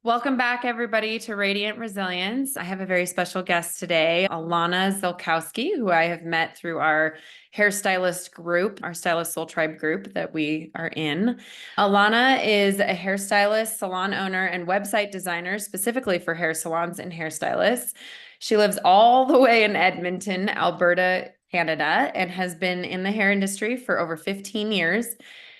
Welcome back, everybody, to Radiant Resilience. I have a very special guest today, Alannah Zilkowsky, who I have met through our hairstylist group, our Stylist Soul Tribe group that we are in. Alannah is a hairstylist, salon owner, and website designer specifically for hair salons and hairstylists. She lives all the way in Edmonton, Alberta, Canada, and has been in the hair industry for over 15 years.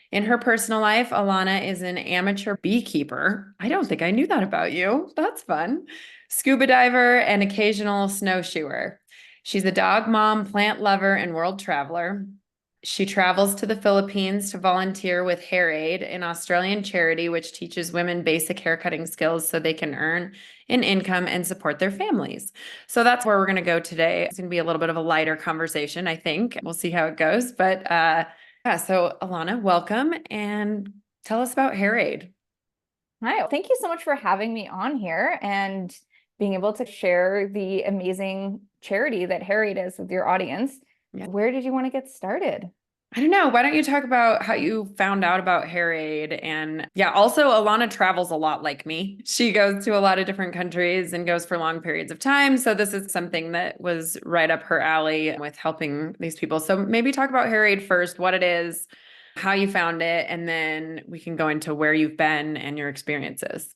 In her personal life, Alannah is an amateur beekeeper. I don't think I knew that about you. That's fun. Scuba diver and occasional snowshoer. She's a dog mom, plant lover, and world traveler. She travels to the Philippines to volunteer with Hair Aid, an Australian charity which teaches women basic haircutting skills so they can earn an income and support their families. So that's where we're going to go today. It's going to be a little bit of a lighter conversation, I think. We'll see how it goes. But so Alannah, welcome and tell us about Hair Aid. Hi, thank you so much for having me on here and being able to share the amazing charity that Hair Aid is with your audience. Yeah. Where did you want to get started? I don't know. Why don't you talk about how you found out about Hair Aid? And yeah, also Alannah travels a lot like me. She goes to a lot of different countries and goes for long periods of time. So this is something that was right up her alley with helping these people. So maybe talk about Hair Aid first, what it is, how you found it, and then we can go into where you've been and your experiences.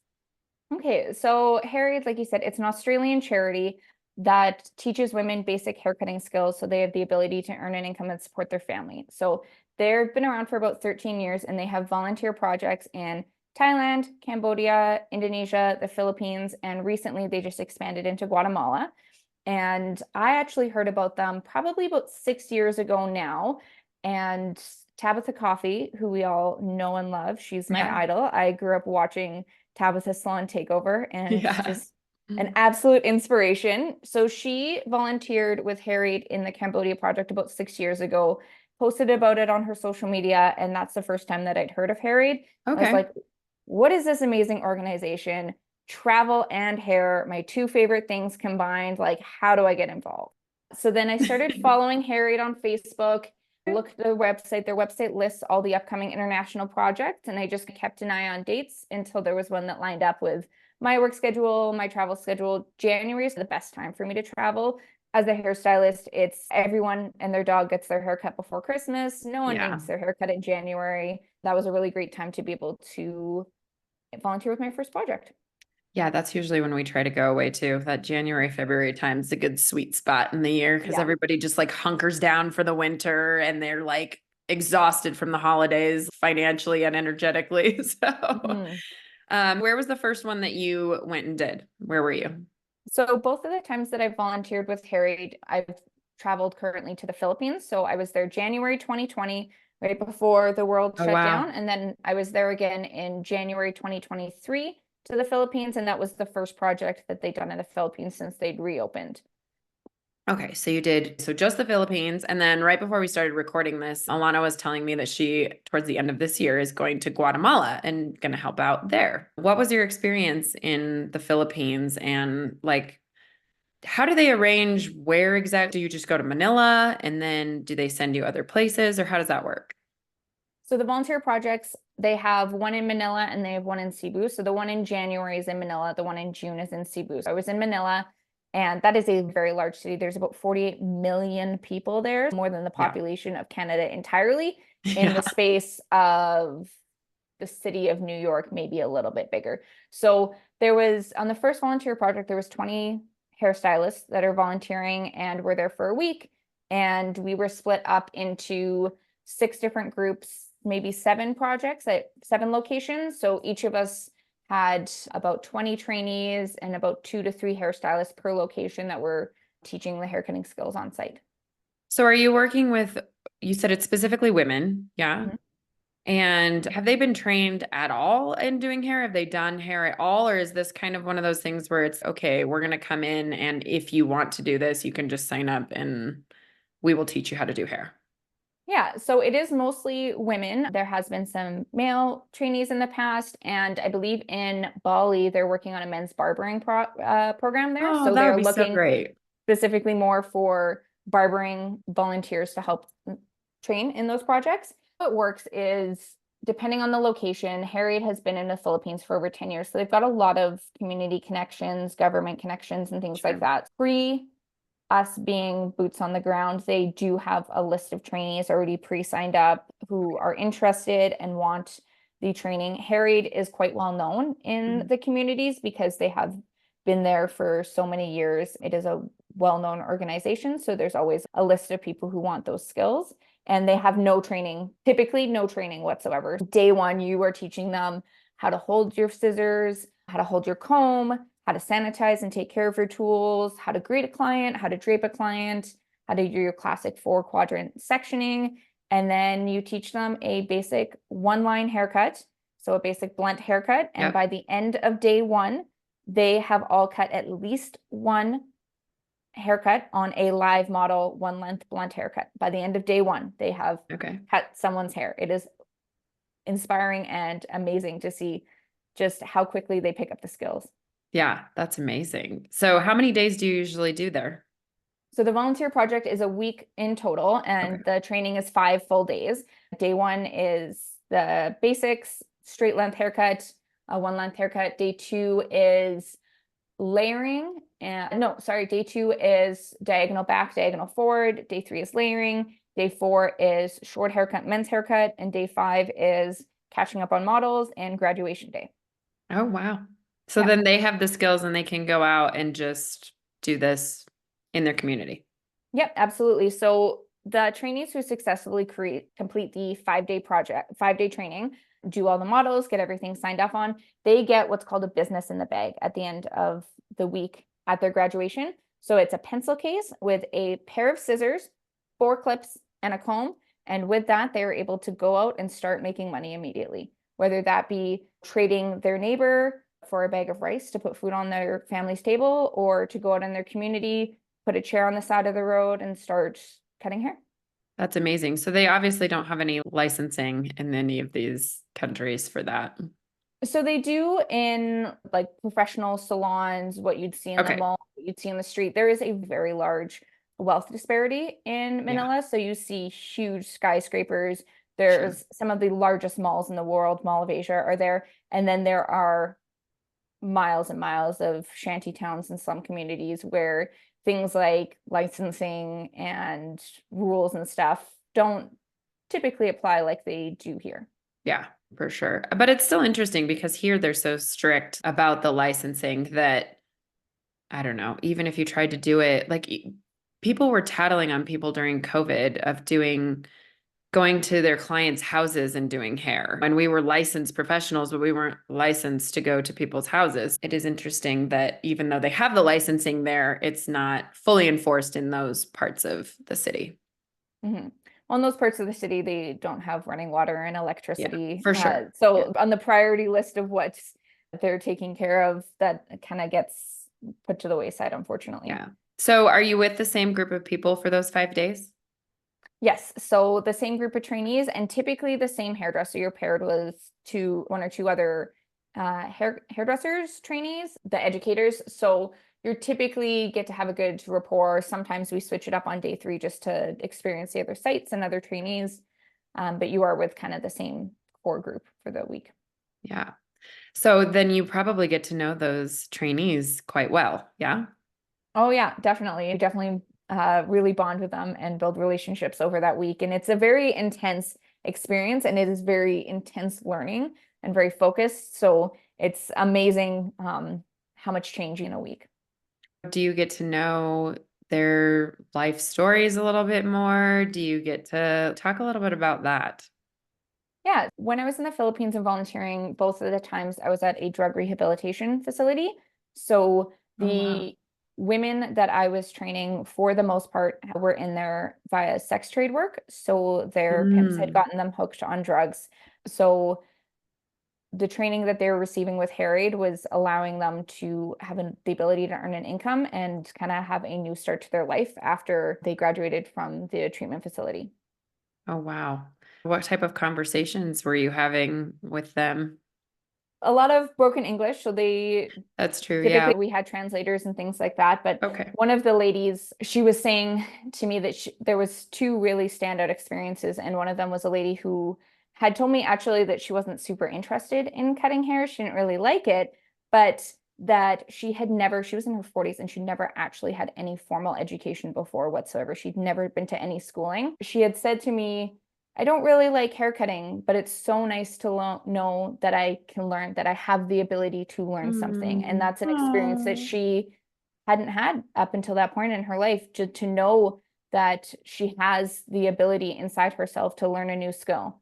Okay, so Hair Aid, like you said, it's an Australian charity that teaches women basic haircutting skills so they have the ability to earn an income and support their family. So they've been around for about 13 years and they have volunteer projects in Thailand, Cambodia, Indonesia, the Philippines, and recently they just expanded into Guatemala. And I actually heard about them probably about 6 years ago now. And Tabitha Coffey, who we all know and love, she's my idol. I grew up watching Tabitha Salon Takeover, and just an absolute inspiration. So she volunteered with Hair Aid in the Cambodia project about 6 years ago, posted about it on her social media, and that's the first time that I'd heard of Hair Aid. Okay. I was like, what is this amazing organization? Travel and hair, my two favorite things combined. Like, how do I get involved? So then I started following Hair Aid on Facebook, looked at their website. Their website lists all the upcoming international projects, and I just kept an eye on dates until there was one that lined up with my work schedule, my travel schedule. January is the best time for me to travel. As a hairstylist, it's everyone and their dog gets their haircut before Christmas. No one needs their haircut in January. That was a really great time to be able to volunteer with my first project. Yeah, that's usually when we try to go away too. That January, February time is a good sweet spot in the year because everybody just like hunkers down for the winter and they're like exhausted from the holidays financially and energetically. So, where was the first one that you went and did? Where were you? So both of the times that I've volunteered with Hair Aid, I've traveled currently to the Philippines. So I was there January 2020, right before the world shut down. And then I was there again in January 2023 to the Philippines. And that was the first project that they'd done in the Philippines since they'd reopened. Okay, so you did just the Philippines. And then right before we started recording this, Alannah was telling me that she, towards the end of this year, is going to Guatemala and going to help out there. What was your experience in the Philippines? And like, how do they arrange where exactly? Do you just go to Manila and then do they send you other places, or how does that work? So the volunteer projects, they have one in Manila and they have one in Cebu. So the one in January is in Manila. The one in June is in Cebu. So I was in Manila. And that is a very large city. There's about 48 million people there, more than the population of Canada entirely, in the space of the city of New York, maybe a little bit bigger. So there was, on the first volunteer project, there was 20 hairstylists that are volunteering and we're there for a week. And we were split up into 6 different groups, maybe 7 projects at 7 locations. So each of us had about 20 trainees and about 2 to 3 hairstylists per location that were teaching the haircutting skills on site. So are you working with, you said it's specifically women, yeah? And have they been trained at all in doing hair? Have they done hair at all? Or is this kind of one of those things where it's, okay, we're going to come in and if you want to do this, you can just sign up and we will teach you how to do hair? Yeah, so it is mostly women. There has been some male trainees in the past, and I believe in Bali, they're working on a men's barbering program there. Oh, so that they're would be looking so great. specifically more for barbering volunteers to help train in those projects. How it works is depending on the location, Harriet has been in the Philippines for over 10 years. So they've got a lot of community connections, government connections, and things like Sure. that. Pre us being boots on the ground, they do have a list of trainees already pre-signed up who are interested and want the training. Harriet is quite well known in Mhm. the communities because they have been there for so many years. It is a well-known organization, so there's always a list of people who want those skills. And they have no training, typically no training whatsoever. Day one, you are teaching them how to hold your scissors, how to hold your comb, how to sanitize and take care of your tools, how to greet a client, how to drape a client, how to do your classic 4-quadrant sectioning. And then you teach them a basic one-line haircut, so a basic blunt haircut. And Yep. by the end of day one, they have all cut at least one haircut on a live model, one length blunt haircut. By the end of day one, they have Okay. cut someone's hair. It is inspiring and amazing to see just how quickly they pick up the skills. Yeah, that's amazing. So how many days do you usually do there? So the volunteer project is a week in total, Okay. and the training is 5 full days. Day one is the basics, straight length haircut, a one length haircut. Day two is layering. And no, sorry, day two is diagonal back, diagonal forward. Day three is layering. Day four is short haircut, men's haircut. And day five is catching up on models and graduation day. Oh, wow. So Yeah. then they have the skills and they can go out and just do this in their community. Yep, absolutely. So the trainees who successfully complete the 5-day project, 5-day training, do all the models, get everything signed off on, they get what's called a business in the bag at the end of the week at their graduation. So it's a pencil case with a pair of scissors, 4 clips, and a comb. And with that, they are able to go out and start making money immediately, whether that be trading their neighbor for a bag of rice to put food on their family's table, or to go out in their community, put a chair on the side of the road and start cutting hair. That's amazing. So they obviously don't have any licensing in any of these countries for that. So they do in like professional salons, what you'd see in the Okay. mall, what you'd see in the street. There is a very large wealth disparity in Yeah, Manila. So you see huge skyscrapers. sure. There's some of the largest malls in the world, Mall of Asia are there. And then there are miles and miles of shanty towns and slum communities where things like licensing and rules and stuff don't typically apply like they do here. Yeah, for sure. But it's still interesting because here they're so strict about the licensing that I don't know, even if you tried to do it, like people were tattling on people during COVID of going to their clients' houses and doing hair. And we were licensed professionals, but we weren't licensed to go to people's houses. It is interesting that even though they have the licensing there, it's not fully enforced in those parts of the city. Mm-hmm. Well, in those parts of the city, they don't have running water and Yeah, electricity. for sure. Yeah. So on the priority list of what they're taking care of, that kind of gets put to the wayside, unfortunately. Yeah. So are you with the same group of people for those 5 days? Yes. So the same group of trainees and typically the same hairdresser. You're paired with one or two other hairdressers, trainees, the educators. So you typically get to have a good rapport. Sometimes we switch it up on day 3 just to experience the other sites and other trainees. But you are with kind of the same core group for the week. Yeah. So then you probably get to know those trainees quite well. Yeah. Oh yeah, definitely. You definitely really bond with them and build relationships over that week. And it's a very intense experience and it is very intense learning and very focused. So it's amazing how much change in a week. Do you get to know their life stories a little bit more? Do you get to talk a little bit about that? Yeah, when I was in the Philippines and volunteering, both of the times I was at a drug rehabilitation facility. So Oh, wow. the women that I was training, for the most part, were in there via sex trade work. So their pimps had Mm. gotten them hooked on drugs. So the training that they were receiving with Harried was allowing them to have the ability to earn an income and kind of have a new start to their life after they graduated from the treatment facility. Oh, wow. What type of conversations were you having with them? A lot of broken English, so they That's true. typically Yeah. we had translators and things like that. But Okay. one of the ladies, she was saying to me that there was two really standout experiences, and one of them was a lady who had told me actually that she wasn't super interested in cutting hair. She didn't really like it, but that she was in her 40s and she'd never actually had any formal education before whatsoever. She'd never been to any schooling. She had said to me, I don't really like hair cutting, but it's so nice to know that I can learn, that I have the ability to learn something. And that's an experience that Oh, she hadn't had up until that point in her life, to know that she has the ability inside herself to learn a new skill.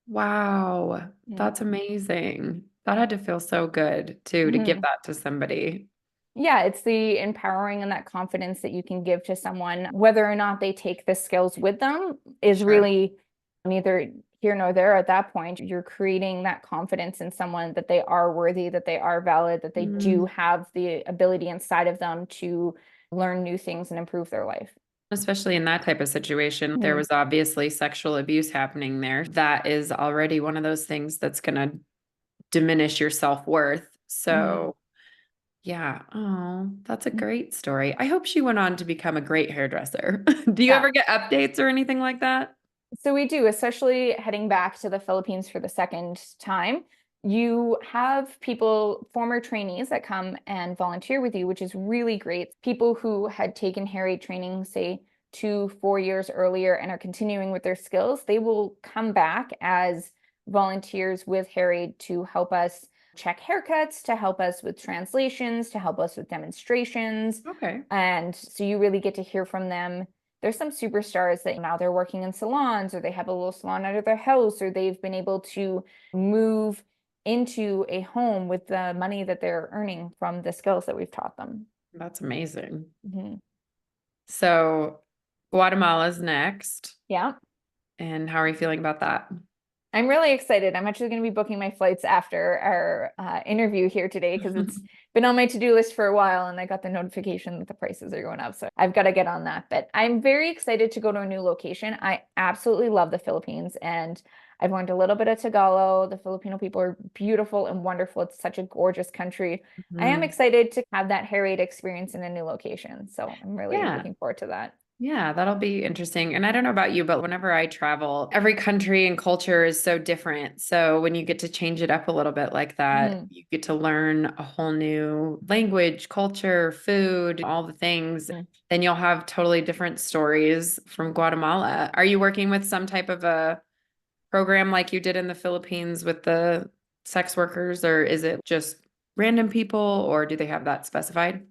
wow. That's amazing. That had to feel so good too, to give Mm-hmm. that to somebody. Yeah, it's the empowering and that confidence that you can give to someone, whether or not they take the skills with them is Sure. really neither here nor there at that point. You're creating that confidence in someone that they are worthy, that they are valid, that they do Mm. have the ability inside of them to learn new things and improve their life. Especially in that type of situation, there Mhm. was obviously sexual abuse happening there. That is already one of those things that's going to diminish your self-worth. Mhm. So, yeah. Oh, that's a great story. I hope she went on to become a great hairdresser. Do you Yeah. ever get updates or anything like that? So we do, especially heading back to the Philippines for the second time. You have people, former trainees that come and volunteer with you, which is really great. People who had taken hair aid training, say 2, 4 years earlier and are continuing with their skills, they will come back as volunteers with hair aid to help us check haircuts, to help us with translations, to help us with demonstrations. Okay. And so you really get to hear from them. There's some superstars that now they're working in salons, or they have a little salon out of their house, or they've been able to move into a home with the money that they're earning from the skills that we've taught them. That's amazing. Mhm. So, Guatemala's next. Yeah. And how are you feeling about that? I'm really excited. I'm actually going to be booking my flights after our interview here today because it's been on my to-do list for a while and I got the notification that the prices are going up. So I've got to get on that. But I'm very excited to go to a new location. I absolutely love the Philippines and I've learned a little bit of Tagalog. The Filipino people are beautiful and wonderful. It's such a gorgeous country. I am Mhm. excited to have that hair aid experience in a new location. So I'm really Yeah. looking forward to that. Yeah, that'll be interesting. And I don't know about you, but whenever I travel, every country and culture is so different. So when you get to change it up a little bit like that, Mhm. you get to learn a whole new language, culture, food, all the things. Then you'll have totally different stories from Guatemala. Are you working with some type of a program like you did in the Philippines with the sex workers, or is it just random people, or do they have that specified?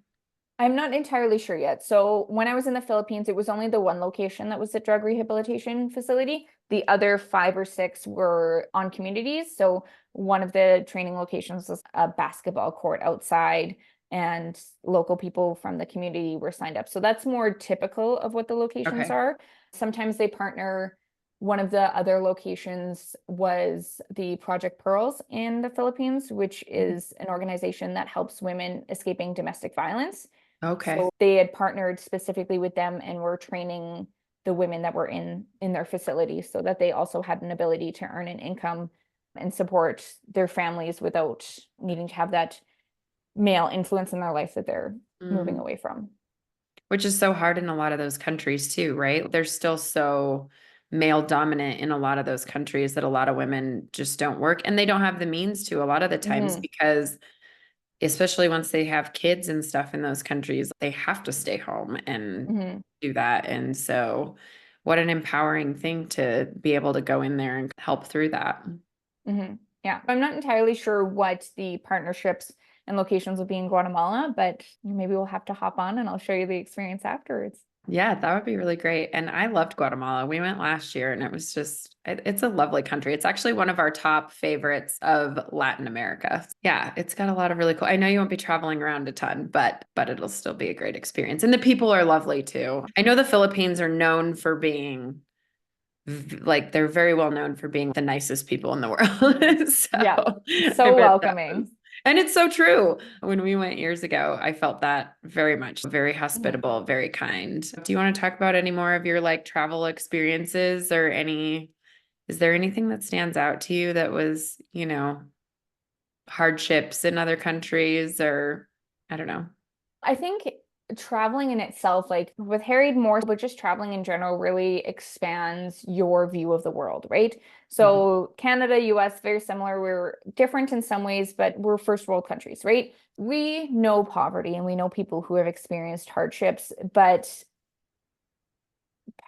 I'm not entirely sure yet. So when I was in the Philippines, it was only the one location that was the drug rehabilitation facility. The other 5 or 6 were on communities. So one of the training locations was a basketball court outside, and local people from the community were signed up. So that's more typical of what the locations Okay. are. Sometimes they partner. One of the other locations was the Project Pearls in the Philippines, which is an organization that helps women escaping domestic violence. Okay. So they had partnered specifically with them and were training the women that were in their facility so that they also had an ability to earn an income and support their families without needing to have that male influence in their life that they're moving Mm. away from. Which is so hard in a lot of those countries too, right? They're still so male dominant in a lot of those countries that a lot of women just don't work and they don't have the means to a lot of the times Hmm. because especially once they have kids and stuff in those countries, they have to stay home and Hmm. do that. And so what an empowering thing to be able to go in there and help through that. Hmm. Yeah, I'm not entirely sure what the partnerships and locations will be in Guatemala, but maybe we'll have to hop on and I'll show you the experience afterwards. Yeah, that would be really great. And I loved Guatemala. We went last year and it was just, it's a lovely country. It's actually one of our top favorites of Latin America. Yeah, it's got a lot of really cool. I know you won't be traveling around a ton, but it'll still be a great experience. And the people are lovely too. I know the Philippines are known for being like they're very well known for being the nicest people in the world. Yeah, So I so bet that was, welcoming. and it's so true. When we went years ago, I felt that very much, very Mhm. hospitable, very kind. Do you want to talk about any more of your like travel experiences or is there anything that stands out to you that was, hardships in other countries or I don't know. I think traveling in itself, like with Harried more, but just traveling in general really expands your view of the world, right? Mhm. So Canada, US, very similar. We're different in some ways, but we're first world countries, right? We know poverty and we know people who have experienced hardships, but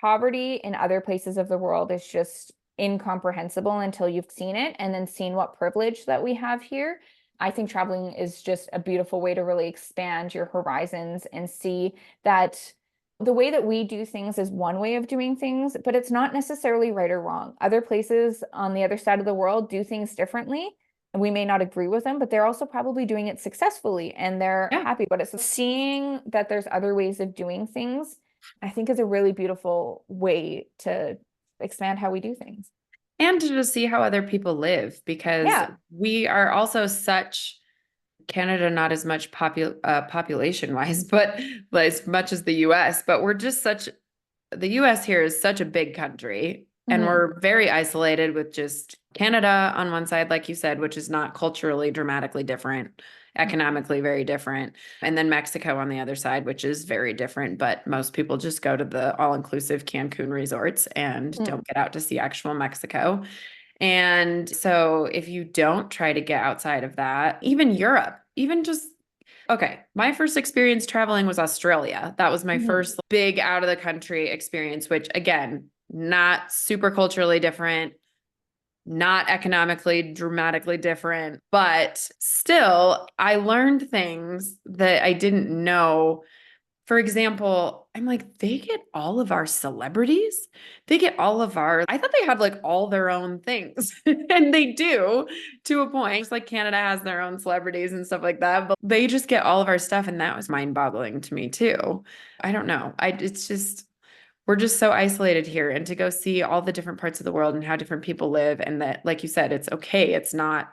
poverty in other places of the world is just incomprehensible until you've seen it and then seen what privilege that we have here. I think traveling is just a beautiful way to really expand your horizons and see that the way that we do things is one way of doing things, but it's not necessarily right or wrong. Other places on the other side of the world do things differently, and we may not agree with them, but they're also probably doing it successfully and they're Yeah. happy about it. So seeing that there's other ways of doing things, I think, is a really beautiful way to expand how we do things. And to just see how other people live, because Yeah. we are also such Canada, not as much population wise, but as much as the US, but we're just such, the US here is such a big country and Mhm. we're very isolated with just Canada on one side, like you said, which is not culturally dramatically different, economically very different. And then Mexico on the other side, which is very different, but most people just go to the all-inclusive Cancun resorts and Mm. don't get out to see actual Mexico. And so if you don't try to get outside of that, even Europe, even just okay, my first experience traveling was Australia. That was my Mhm. first big out of the country experience, which again, not super culturally different, not economically dramatically different, but still, I learned things that I didn't know. For example, I'm like, they get all of our celebrities. They get all of our, I thought they had like all their own things. And they do to a point. Just like Canada has their own celebrities and stuff like that, but they just get all of our stuff. And that was mind-boggling to me too. I don't know. It's just, we're just so isolated here. And to go see all the different parts of the world and how different people live, and that, like you said, it's okay. It's not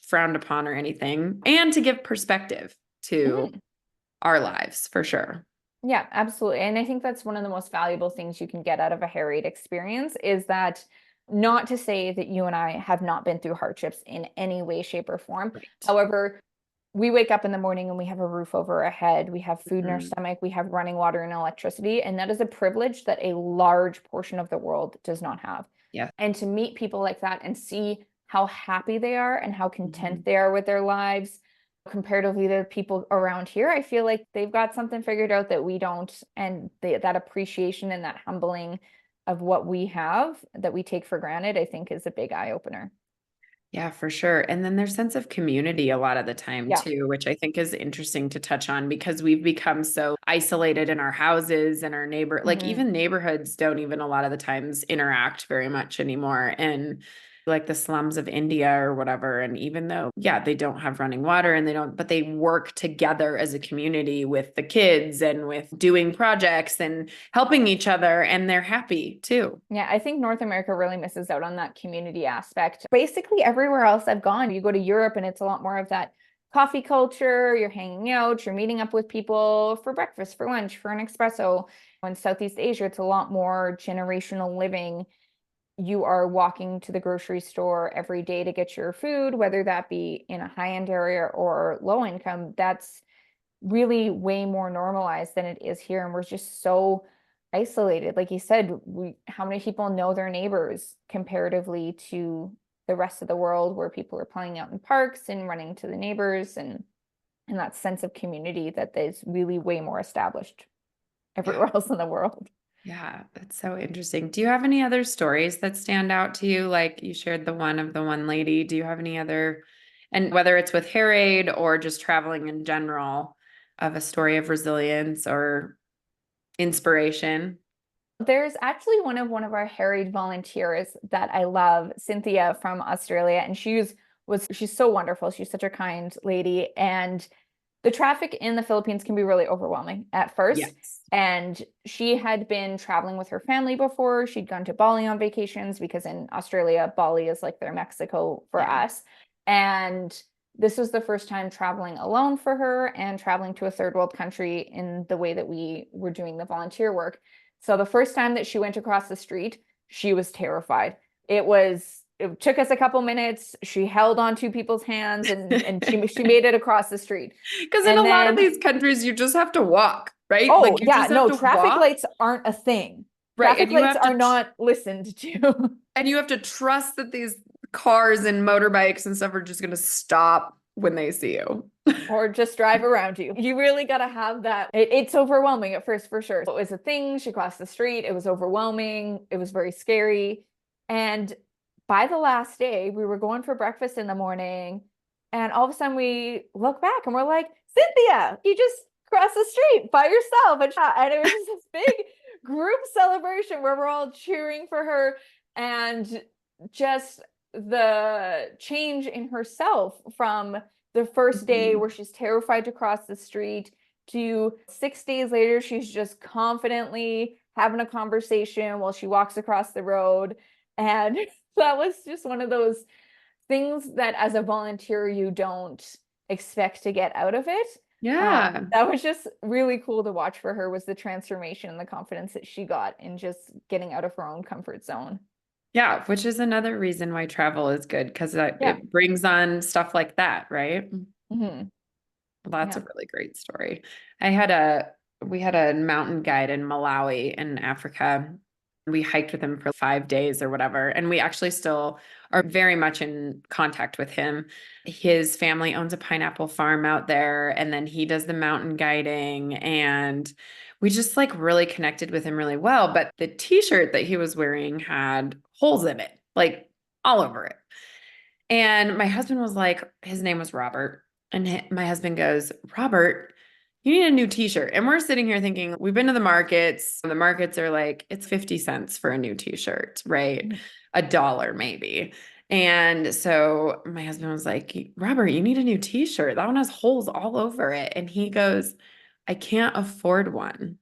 frowned upon or anything. And to give perspective to Mhm. our lives for sure. Yeah, absolutely. And I think that's one of the most valuable things you can get out of a harried experience is that, not to say that you and I have not been through hardships in any way, shape, or form. Right. However, we wake up in the morning and we have a roof over our head, we have food in our Mhm. stomach, we have running water and electricity, and that is a privilege that a large portion of the world does not have. Yeah. And to meet people like that and see how happy they are and how content Mhm. they are with their lives comparatively to people around here, I feel like they've got something figured out that we don't. And that appreciation and that humbling of what we have that we take for granted, I think, is a big eye opener. Yeah, for sure. And then their sense of community a lot of the time Yeah. too, which I think is interesting to touch on because we've become so isolated in our houses and our like Mhm. even neighborhoods don't even a lot of the times interact very much anymore. And like the slums of India or whatever. And even though, yeah, they don't have running water and they don't, but they work together as a community with the kids and with doing projects and helping each other. And they're happy too. Yeah, I think North America really misses out on that community aspect. Basically, everywhere else I've gone, you go to Europe and it's a lot more of that coffee culture. You're hanging out, you're meeting up with people for breakfast, for lunch, for an espresso. In Southeast Asia, it's a lot more generational living. You are walking to the grocery store every day to get your food, whether that be in a high-end area or low income. That's really way more normalized than it is here. And we're just so isolated. Like you said, how many people know their neighbors comparatively to the rest of the world where people are playing out in parks and running to the neighbors, and that sense of community that is really way more established Yeah. everywhere else in the world. Yeah, that's so interesting. Do you have any other stories that stand out to you? Like you shared the one of the one lady. Do you have any other, and whether it's with Hair Aid or just traveling in general, of a story of resilience or inspiration? There's actually one of our harried volunteers that I love, Cynthia from Australia, and she's so wonderful. She's such a kind lady, and the traffic in the Philippines can be really overwhelming at first. Yes. And she had been traveling with her family before. She'd gone to Bali on vacations because in Australia, Bali is like their Mexico for Yeah. us. And this was the first time traveling alone for her and traveling to a third world country in the way that we were doing the volunteer work. So the first time that she went across the street, she was terrified. It took us a couple minutes. She held on to people's hands and she made it across the street. Because in a And lot of then these countries, you just have to walk. right? Oh, Like you yeah, just have no, to traffic walk, lights aren't a thing. right? Traffic lights are not listened to. And you have to trust that these cars and motorbikes and stuff are just going to stop when they see you. Or just drive around you. You really got to have that. It's overwhelming at first, for sure. It was a thing. She crossed the street. It was overwhelming. It was very scary. And by the last day, we were going for breakfast in the morning. And all of a sudden, we look back and we're like, Cynthia, you just crossed the street by yourself. And it was just this big group celebration where we're all cheering for her. And just the change in herself from the first day where she's terrified to cross the street to 6 days later, she's just confidently having a conversation while she walks across the road. And that was just one of those things that as a volunteer, you don't expect to get out of it. Yeah. That was just really cool to watch for her, was the transformation and the confidence that she got in just getting out of her own comfort zone. Yeah, which is another reason why travel is good because it brings on stuff like that, right? Mm-hmm. Well, that's a really great story. We had a mountain guide in Malawi in Africa. We hiked with him for 5 days or whatever, and we actually still are very much in contact with him. His family owns a pineapple farm out there, and then he does the mountain guiding, and we just like really connected with him really well. But the t-shirt that he was wearing had holes in it, like all over it. And my husband was like, his name was Robert. And my husband goes, Robert, you need a new t-shirt. And we're sitting here thinking, we've been to the markets. The markets are like, it's 50 cents for a new t-shirt, right? $1 maybe. And so my husband was like, Robert, you need a new t-shirt. That one has holes all over it. And he goes, I can't afford one,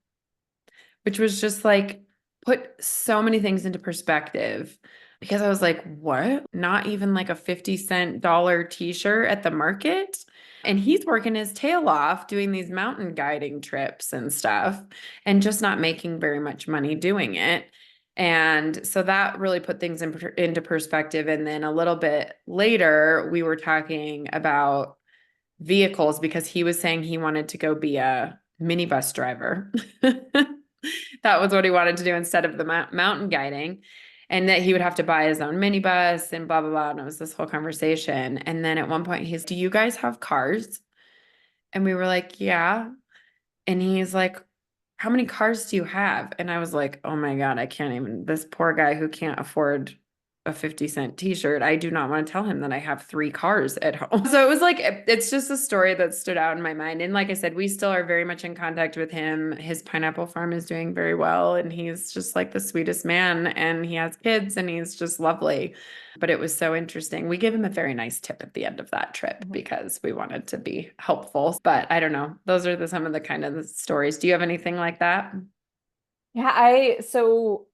which was just like, put so many things into perspective because I was like, what? Not even like a 50-cent dollar t-shirt at the market? And he's working his tail off doing these mountain guiding trips and stuff and just not making very much money doing it. And so that really put things into perspective. And then a little bit later, we were talking about vehicles because he was saying he wanted to go be a minibus driver. That was what he wanted to do instead of the mountain guiding, and that he would have to buy his own minibus and blah, blah, blah. And it was this whole conversation. And then at one point he's, do you guys have cars? And we were like, yeah. And he's like, how many cars do you have? And I was like, oh my God, I can't even, this poor guy who can't afford a 50-cent t-shirt. I do not want to tell him that I have 3 cars at home. So it was like, it's just a story that stood out in my mind. And like I said, we still are very much in contact with him. His pineapple farm is doing very well. And he's just like the sweetest man, and he has kids and he's just lovely. But it was so interesting. We gave him a very nice tip at the end of that trip because we wanted to be helpful. But I don't know. Those are some of the kind of the stories. Do you have anything like that? Yeah, so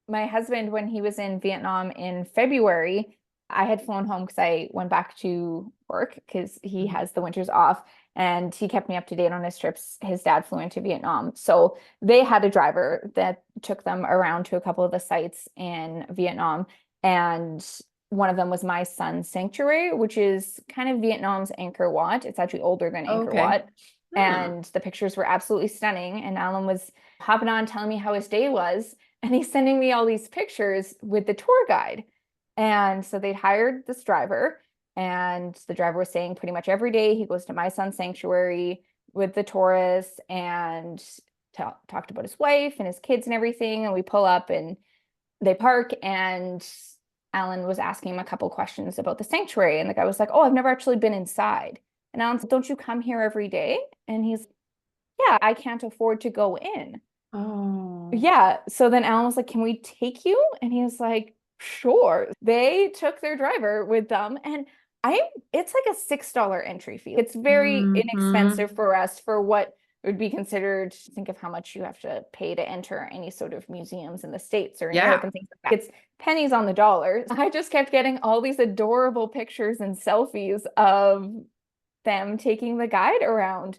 my husband, when he was in Vietnam in February, I had flown home because I went back to work because he has the winters off, and he kept me up to date on his trips. His dad flew into Vietnam. So they had a driver that took them around to a couple of the sites in Vietnam. And one of them was my son's sanctuary, which is kind of Vietnam's Angkor Wat. It's actually older than Angkor Wat. And the pictures were absolutely stunning. And Alan was hopping on telling me how his day was. And he's sending me all these pictures with the tour guide. And so they'd hired this driver, and the driver was saying pretty much every day he goes to my son's sanctuary with the tourists and talked about his wife and his kids and everything. And we pull up and they park, and Alan was asking him a couple questions about the sanctuary. And the guy was like, oh, I've never actually been inside. And Alan said, don't you come here every day? And he's, yeah, I can't afford to go in. Oh. Yeah. So then Alan was like, can we take you? And he was like, sure. They took their driver with them. And it's like a $6 entry fee. It's very inexpensive for us for what would be considered. Think of how much you have to pay to enter any sort of museums in the States or in Europe and things like that. It's pennies on the dollar. I just kept getting all these adorable pictures and selfies of them taking the guide around.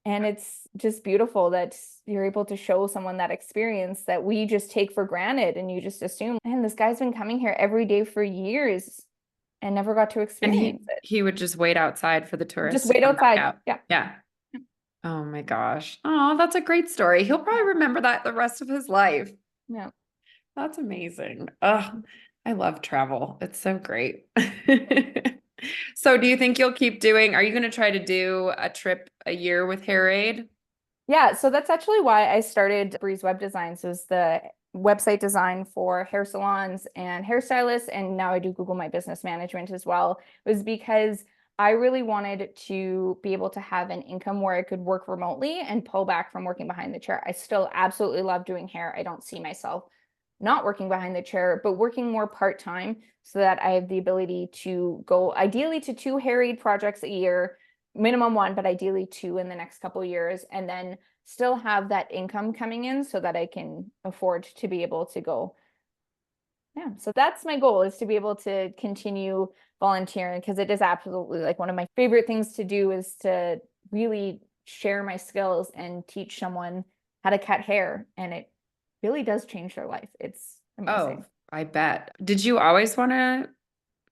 And it's just beautiful that you're able to show someone that experience that we just take for granted, and you just assume, man, this guy's been coming here every day for years and never got to experience it. He would just wait outside for the tourists Just wait to come back outside. out. Yeah. Yeah. Oh my gosh. Oh, that's a great story. He'll probably remember that the rest of his life. Yeah. That's amazing. Oh, I love travel. It's so great. So do you think you'll keep doing, are you going to try to do a trip a year with Hair Aid? Yeah, so that's actually why I started Breeze Web Designs, was the website design for hair salons and hairstylists, and now I do Google My Business Management as well, was because I really wanted to be able to have an income where I could work remotely and pull back from working behind the chair. I still absolutely love doing hair. I don't see myself not working behind the chair, but working more part-time so that I have the ability to go ideally to 2 hair aid projects a year, minimum 1, but ideally 2 in the next couple of years, and then still have that income coming in so that I can afford to be able to go. Yeah, so that's my goal, is to be able to continue volunteering, because it is absolutely like one of my favorite things to do, is to really share my skills and teach someone how to cut hair. And it really does change their life. It's Oh, amazing. I bet. Did you always want to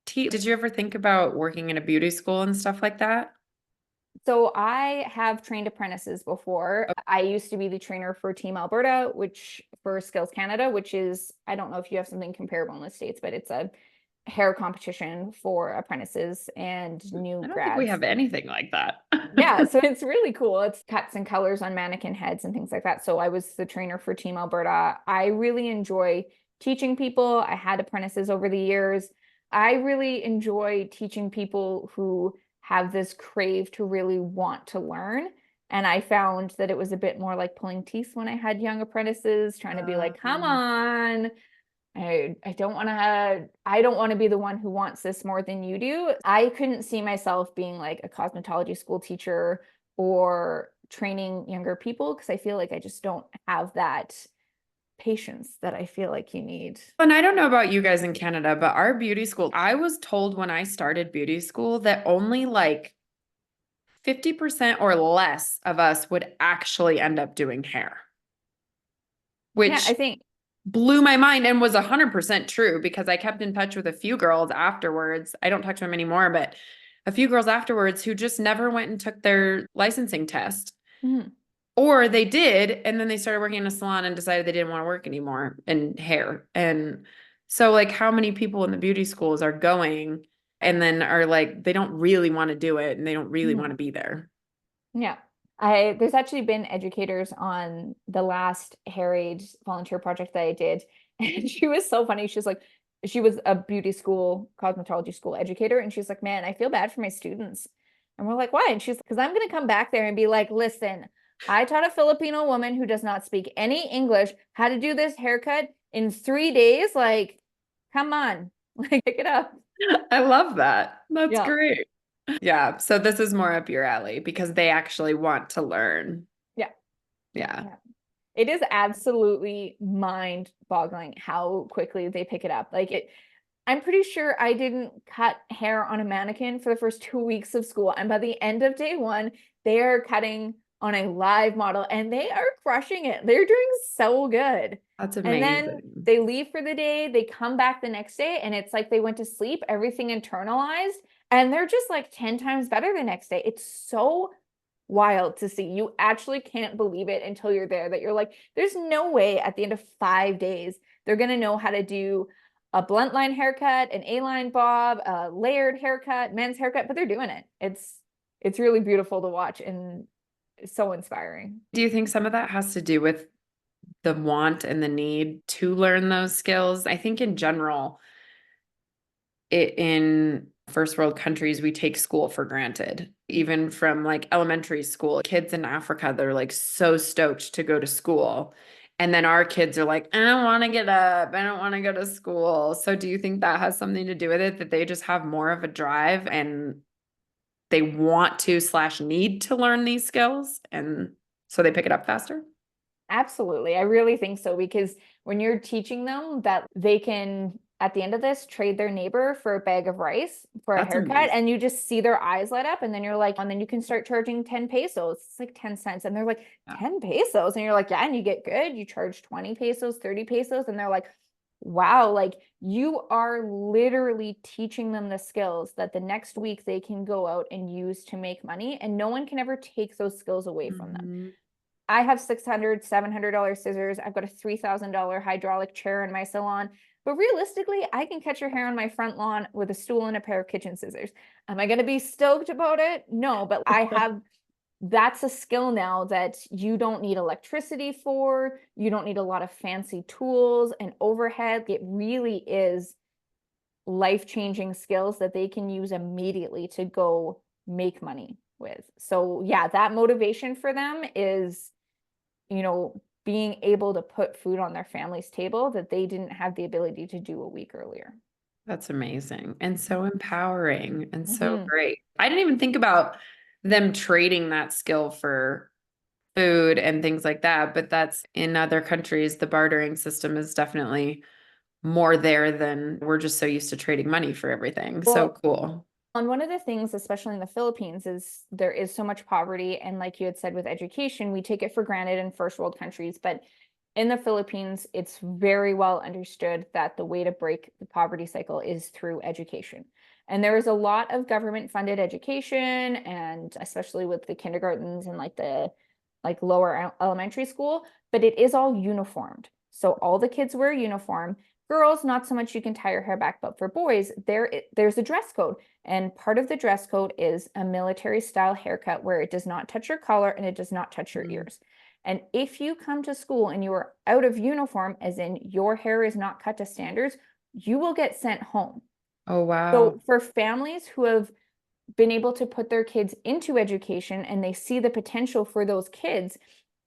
teach? Did you ever think about working in a beauty school and stuff like that? So I have trained apprentices before. I used to be the trainer for Team Alberta, which for Skills Canada, which is, I don't know if you have something comparable in the States, but it's a hair competition for apprentices and I new don't think we grads. have anything like that. Yeah, so it's really cool. It's cuts and colors on mannequin heads and things like that. So I was the trainer for Team Alberta. I really enjoy teaching people. I had apprentices over the years. I really enjoy teaching people who have this crave to really want to learn. And I found that it was a bit more like pulling teeth when I had young apprentices, trying to be like, come Um, on, I don't want to be the one who wants this more than you do. I couldn't see myself being like a cosmetology school teacher or training younger people, because I feel like I just don't have that patience that I feel like you need. and I don't know about you guys in Canada, but our beauty school, I was told when I started beauty school that only like 50% or less of us would actually end up doing hair, Yeah, I which think blew my mind and was 100% true because I kept in touch with a few girls afterwards. I don't talk to them anymore, but a few girls afterwards who just never went and took their licensing test. mhm. Or they did, and then they started working in a salon and decided they didn't want to work anymore in hair. And so, like, how many people in the beauty schools are going and then are like, they don't really want to do it and they don't really want Mhm. to be there? Yeah. There's actually been educators on the last hair aid volunteer project that I did. And she was so funny. She's like, she was a beauty school, cosmetology school educator. And she's like, man, I feel bad for my students. And we're like, why? And she's like, because I'm going to come back there and be like, listen, I taught a Filipino woman who does not speak any English how to do this haircut in 3 days. Like, come on, like, pick it up. I love that. That's Yeah. great. Yeah. So, this is more up your alley because they actually want to learn. Yeah. Yeah. Yeah. It is absolutely mind-boggling how quickly they pick it up. I'm pretty sure I didn't cut hair on a mannequin for the first 2 weeks of school. And by the end of day 1, they are cutting on a live model and they are crushing it. They're doing so good. That's And then amazing. they leave for the day, they come back the next day, and it's like they went to sleep, everything internalized, and they're just like 10 times better the next day. It's so wild to see. You actually can't believe it until you're there, that you're like, there's no way at the end of 5 days they're going to know how to do a blunt line haircut, an A-line bob, a layered haircut, men's haircut, but they're doing it. It's really beautiful to watch and so inspiring. Do you think some of that has to do with the want and the need to learn those skills? I think in general, in first world countries, we take school for granted. Even from like elementary school, kids in Africa, they're like so stoked to go to school. And then our kids are like, I don't want to get up. I don't want to go to school. So do you think that has something to do with it, that they just have more of a drive and they want to slash need to learn these skills? And so they pick it up faster? Absolutely. I really think so, because when you're teaching them that they can, at the end of this, trade their neighbor for a bag of rice for a That's haircut, amazing. and you just see their eyes light up, and then you're like, and then you can start charging 10 pesos. It's like 10 cents. And they're like, Yeah. 10 pesos. And you're like, yeah, and you get good. You charge 20 pesos, 30 pesos. And they're like, wow, like you are literally teaching them the skills that the next week they can go out and use to make money, and no one can ever take those skills away from them. Mhm. I have $600, $700 scissors. I've got a $3,000 hydraulic chair in my salon. But realistically, I can cut your hair on my front lawn with a stool and a pair of kitchen scissors. Am I going to be stoked about it? No, but I have, that's a skill now that you don't need electricity for. You don't need a lot of fancy tools and overhead. It really is life-changing skills that they can use immediately to go make money with. So yeah, that motivation for them is, being able to put food on their family's table that they didn't have the ability to do a week earlier. That's amazing and so empowering and so Mm-hmm. great. I didn't even think about them trading that skill for food and things like that, but that's in other countries, the bartering system is definitely more there than we're just so used to trading money for everything. So Well, cool. and one of the things, especially in the Philippines, is there is so much poverty. And like you had said with education, we take it for granted in first world countries. But in the Philippines, it's very well understood that the way to break the poverty cycle is through education. And there is a lot of government funded education, and especially with the kindergartens and like the lower elementary school, but it is all uniformed. So all the kids wear a uniform. Girls, not so much, you can tie your hair back, but for boys, there's a dress code. And part of the dress code is a military style haircut where it does not touch your collar and it does not touch your Mhm. ears. And if you come to school and you are out of uniform, as in your hair is not cut to standards, you will get sent home. Oh, wow. So for families who have been able to put their kids into education and they see the potential for those kids,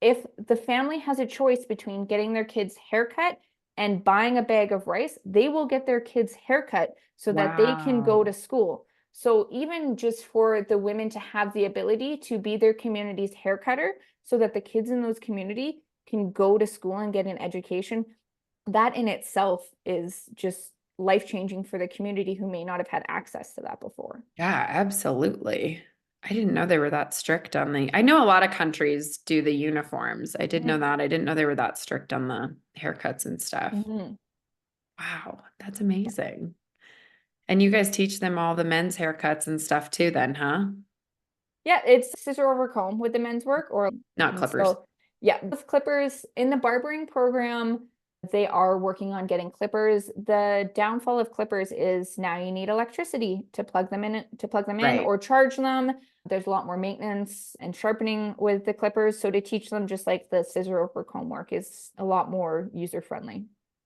if the family has a choice between getting their kids haircut and buying a bag of rice, they will get their kids haircut so that they can go Wow. to school. So even just for the women to have the ability to be their community's hair cutter so that the kids in those community can go to school and get an education, that in itself is just life changing for the community who may not have had access to that before. Yeah, absolutely. I didn't know they were that strict on I know a lot of countries do the uniforms. I did know that. I didn't know they were that strict on the haircuts and stuff. Mm-hmm. Wow, that's amazing. And you guys teach them all the men's haircuts and stuff too, then, huh? Yeah, it's scissor over comb with the men's work, or Not clippers. so yeah, with clippers in the barbering program, they are working on getting clippers. The downfall of clippers is now you need electricity to plug them in Right. or charge them. There's a lot more maintenance and sharpening with the clippers. So to teach them just like the scissor over comb work is a lot more user friendly.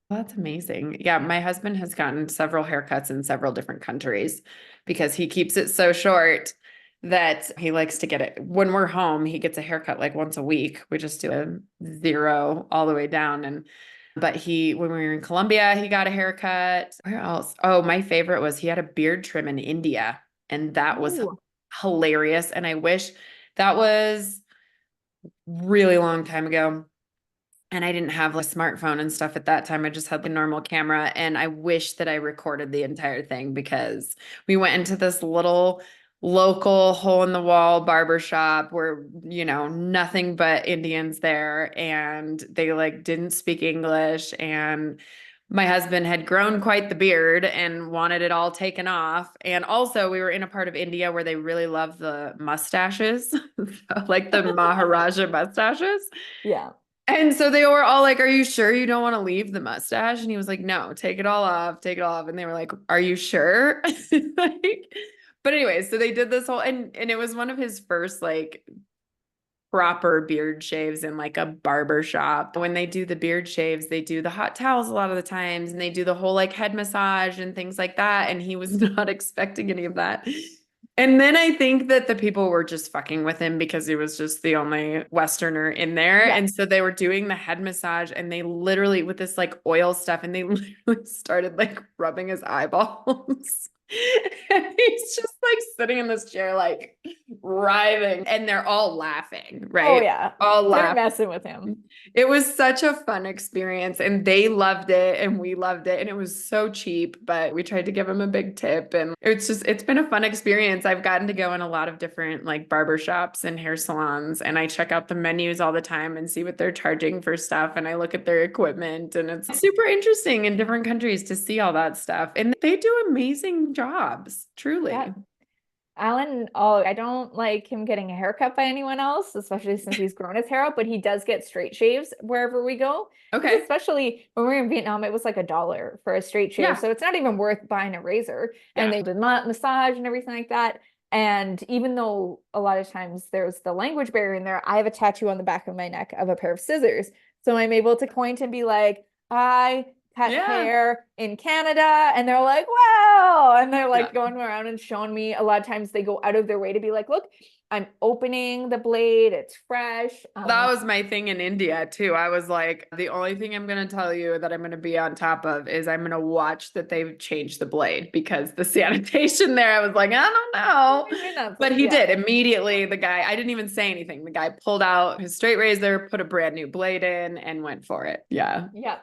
Well, that's amazing. Yeah, my husband has gotten several haircuts in several different countries because he keeps it so short that he likes to get it. When we're home, he gets a haircut like once a week. We just do a zero all the way down. But when we were in Colombia, he got a haircut. Where else? Oh, my favorite was he had a beard trim in India, and that was Ooh. hilarious. And I wish that was really long time ago. And I didn't have like a smartphone and stuff at that time. I just had the normal camera. And I wish that I recorded the entire thing because we went into this little local hole in the wall barber shop where, nothing but Indians there. And they like didn't speak English. And my husband had grown quite the beard and wanted it all taken off. And also, we were in a part of India where they really love the mustaches, like the Maharaja mustaches. Yeah. And so they were all like, "Are you sure you don't want to leave the mustache?" And he was like, "No, take it all off, take it all off." And they were like, "Are you sure?" Like, but anyway, so they did this whole and it was one of his first like proper beard shaves in like a barber shop. When they do the beard shaves, they do the hot towels a lot of the times and they do the whole like head massage and things like that. And he was not expecting any of that. And then I think that the people were just fucking with him because he was just the only Westerner in there. Yeah. And so they were doing the head massage and they literally, with this like oil stuff, and they literally started like rubbing his eyeballs. And he's just like sitting in this chair, like writhing, and they're all laughing, Oh right? yeah. All They're laughing. messing with him. It was such a fun experience, and they loved it, and we loved it, and it was so cheap, but we tried to give them a big tip, and it's been a fun experience. I've gotten to go in a lot of different like barber shops and hair salons, and I check out the menus all the time and see what they're charging for stuff, and I look at their equipment, and it's super interesting in different countries to see all that stuff, and they do amazing jobs, truly. Yeah. Alan, oh, I don't like him getting a haircut by anyone else, especially since he's grown his hair out, but he does get straight shaves wherever we go. Okay. Especially when we were in Vietnam, it was like $1 for a straight shave. Yeah. So it's not even worth buying a razor. And Yeah. they did massage and everything like that. And even though a lot of times there's the language barrier in there, I have a tattoo on the back of my neck of a pair of scissors. So I'm able to point and be like, I cut Yeah. hair in Canada, and they're like, wow, and they're like Yeah. going around and showing me. A lot of times they go out of their way to be like, look, I'm opening the blade, it's fresh. That was my thing in India too. I was like, the only thing I'm going to tell you that I'm going to be on top of is I'm going to watch that they've changed the blade, because the sanitation there, I was like, I don't know. But he did immediately. The guy, I didn't even say anything. The guy pulled out his straight razor, put a brand new blade in, and went for it. Yeah. Yeah.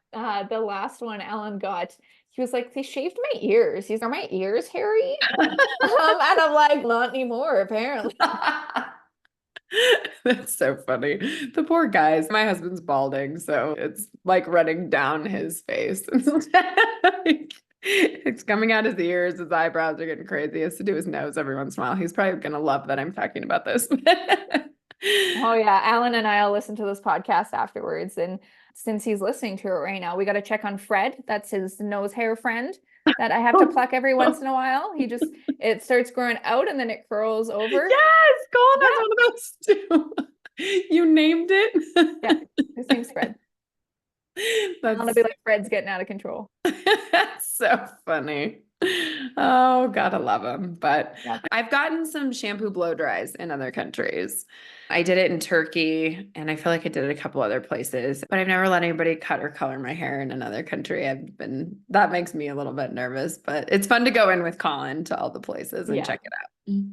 The last one Alan got, he was like, they shaved my ears. Are my ears hairy? And I'm like, not anymore, apparently. That's so funny. The poor guys. My husband's balding, so it's like running down his face. It's coming out his ears. His eyebrows are getting crazy. He has to do his nose every once in a while. He's probably gonna love that I'm talking about this. Oh yeah, Alan and I'll listen to this podcast afterwards. And since he's listening to it right now, we got to check on Fred. That's his nose hair friend that I have to pluck every once in a while. It starts growing out and then it curls over. Yes, Colin has one of those too. You named it. Yeah, his name's Fred. That's I'm gonna be like, Fred's getting out of control. That's so funny. Oh, gotta love him. But Yeah. I've gotten some shampoo blow dries in other countries. I did it in Turkey, and I feel like I did it a couple other places, but I've never let anybody cut or color my hair in another country. That makes me a little bit nervous, but it's fun to go in with Colin to all the places and check it out.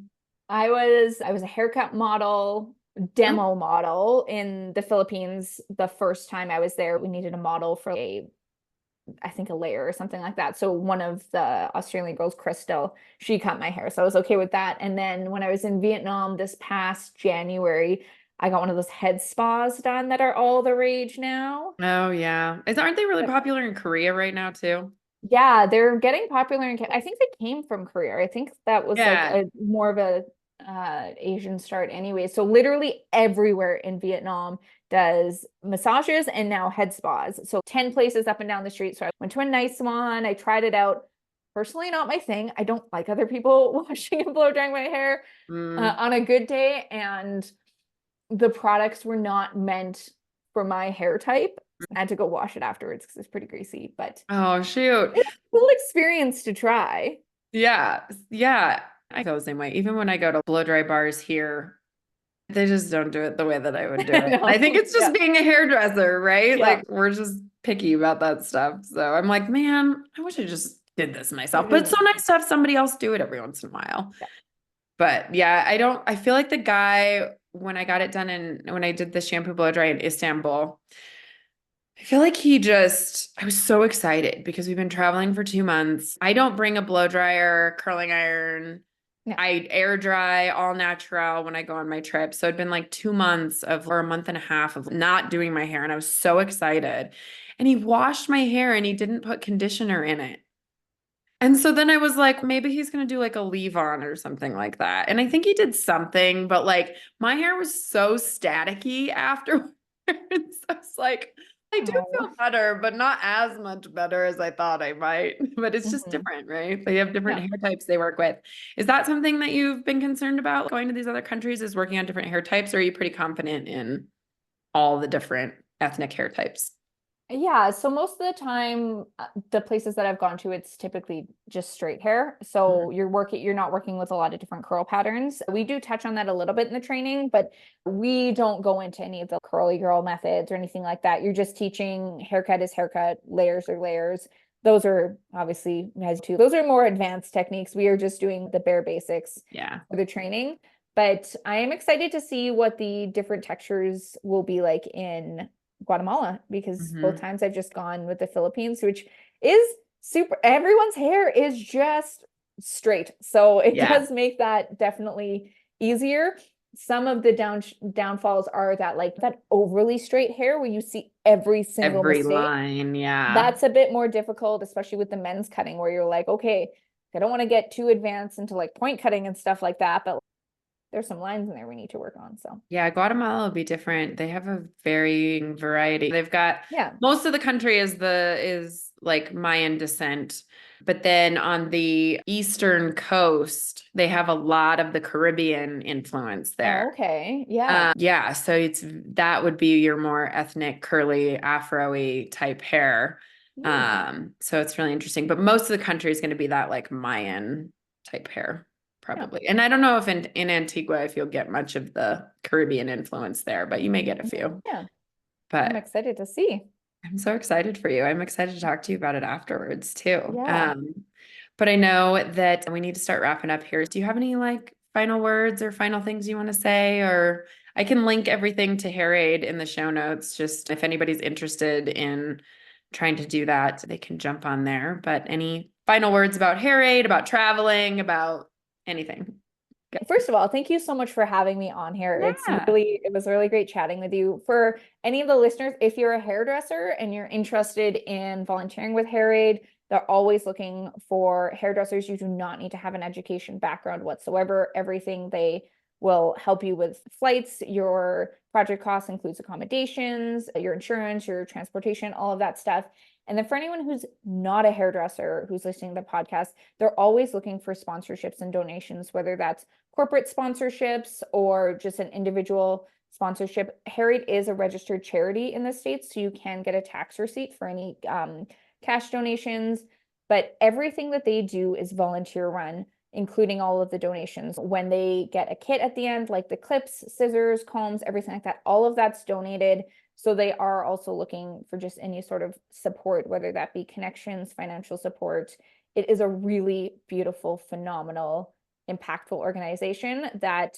I was a haircut model, demo model in the Philippines. The first time I was there, we needed a model for I think a layer or something like that. So one of the Australian girls, Crystal, she cut my hair. So I was okay with that. And then when I was in Vietnam this past January, I got one of those head spas done that are all the rage now. Oh yeah. Aren't they really popular in Korea right now too? Yeah, they're getting popular I think they came from Korea. I think that was like more of a Asian start anyway. So literally everywhere in Vietnam does massages and now head spas. So 10 places up and down the street. So I went to a nice one. I tried it out. Personally, not my thing. I don't like other people washing and blow drying my hair on a good day. And the products were not meant for my hair type. I had to go wash it afterwards because it's pretty greasy, but oh shoot. it's a cool experience to try. Yeah. Yeah. I go the same way. Even when I go to blow dry bars here, they just don't do it the way that I would do it. I think it's just being a hairdresser, right? Yeah. Like we're just picky about that stuff. So I'm like, man, I wish I just did this myself. But it's so nice to have somebody else do it every once in a while. Yeah. But yeah, I feel like the guy, when I got it done when I did the shampoo blow dry in Istanbul, I feel like I was so excited because we've been traveling for 2 months. I don't bring a blow dryer, curling iron. Yeah. I air dry all natural when I go on my trip. So it'd been like 2 months or a month and a half of not doing my hair. And I was so excited. And he washed my hair and he didn't put conditioner in it. And so then I was like, maybe he's going to do like a leave-on or something like that. And I think he did something, but like my hair was so staticky afterwards. I was like, I do feel better, but not as much better as I thought I might. But it's just different, right? They have different hair types they work with. Is that something that you've been concerned about going to these other countries, is working on different hair types? Or are you pretty confident in all the different ethnic hair types? Yeah, so most of the time, the places that I've gone to, it's typically just straight hair. So you're not working with a lot of different curl patterns. We do touch on that a little bit in the training, but we don't go into any of the curly girl methods or anything like that. You're just teaching haircut is haircut, layers are layers. those are obviously has two. Those are more advanced techniques. We are just doing the bare basics Yeah. for the training. But I am excited to see what the different textures will be like in Guatemala, because both Mhm. times I've just gone with the Philippines, which is super, everyone's hair is just straight. So it Yeah. does make that definitely easier. Some of the downfalls are that like that overly straight hair where you see every single Every mistake. line. Yeah. That's a bit more difficult, especially with the men's cutting, where you're like, okay, I don't want to get too advanced into like point cutting and stuff like that, but there's some lines in there we need to work on. So Yeah, Guatemala will be different. They have a varying variety. They've got yeah. most of the country is like Mayan descent, but then on the eastern coast, they have a lot of the Caribbean influence there. Oh, okay. Yeah. Yeah, so it's that would be your more ethnic, curly, afro-y type hair. Hmm. So it's really interesting. But most of the country is going to be that like Mayan type hair, Yeah. probably. And I don't know if in Antigua if you'll get much of the Caribbean influence there, but you may get a few. Yeah. I'm But excited to see. I'm so excited for you. I'm excited to talk to you about it afterwards too. Yeah. But I know that we need to start wrapping up here. Do you have any like final words or final things you want to say? Or I can link everything to Hair Aid in the show notes. Just if anybody's interested in trying to do that, they can jump on there. But any final words about Hair Aid, about traveling, about anything? First of all, thank you so much for having me on here. Yeah. It was really great chatting with you. For any of the listeners, if you're a hairdresser and you're interested in volunteering with Hair Aid, they're always looking for hairdressers. You do not need to have an education background whatsoever. Everything they will help you with flights, your project costs includes accommodations, your insurance, your transportation, all of that stuff. And then for anyone who's not a hairdresser who's listening to the podcast, they're always looking for sponsorships and donations, whether that's corporate sponsorships or just an individual sponsorship. Hair Aid is a registered charity in the States, so you can get a tax receipt for any cash donations. But everything that they do is volunteer run, including all of the donations. When they get a kit at the end, like the clips, scissors, combs, everything like that, all of that's donated. So they are also looking for just any sort of support, whether that be connections, financial support. It is a really beautiful, phenomenal, impactful organization that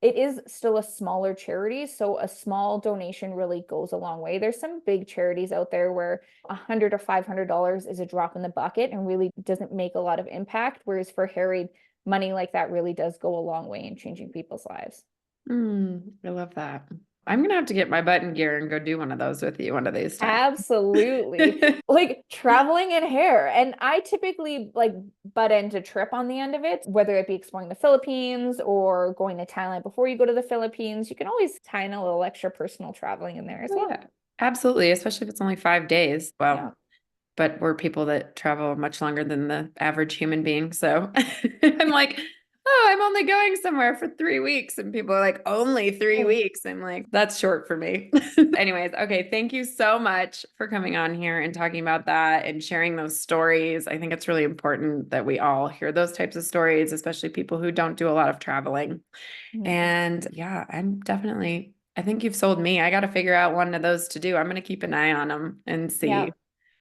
it is still a smaller charity. So a small donation really goes a long way. There's some big charities out there where $100 or $500 is a drop in the bucket and really doesn't make a lot of impact. Whereas for Hair Aid, money like that really does go a long way in changing people's lives. I love that. I'm gonna have to get my button gear and go do one of those with you one of these times. Absolutely. Like traveling in hair. And I typically like butt end a trip on the end of it, whether it be exploring the Philippines or going to Thailand before you go to the Philippines. You can always tie in a little extra personal traveling in there as well. Yeah, absolutely. Especially if it's only 5 days. Yeah. Well, but we're people that travel much longer than the average human being. So I'm like, oh, I'm only going somewhere for 3 weeks. And people are like, only three Mm. weeks. I'm like, that's short for me. Anyways, okay. Thank you so much for coming on here and talking about that and sharing those stories. I think it's really important that we all hear those types of stories, especially people who don't do a lot of traveling. Mm. And yeah, I think you've sold me. I got to figure out one of those to do. I'm going to keep an eye on them and Yeah. see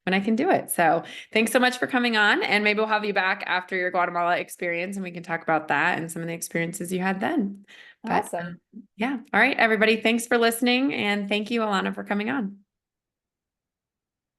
when I can do it. So thanks so much for coming on. And maybe we'll have you back after your Guatemala experience and we can talk about that and some of the experiences you had then. But Awesome. yeah. All right, everybody. Thanks for listening. And thank you, Alannah, for coming on.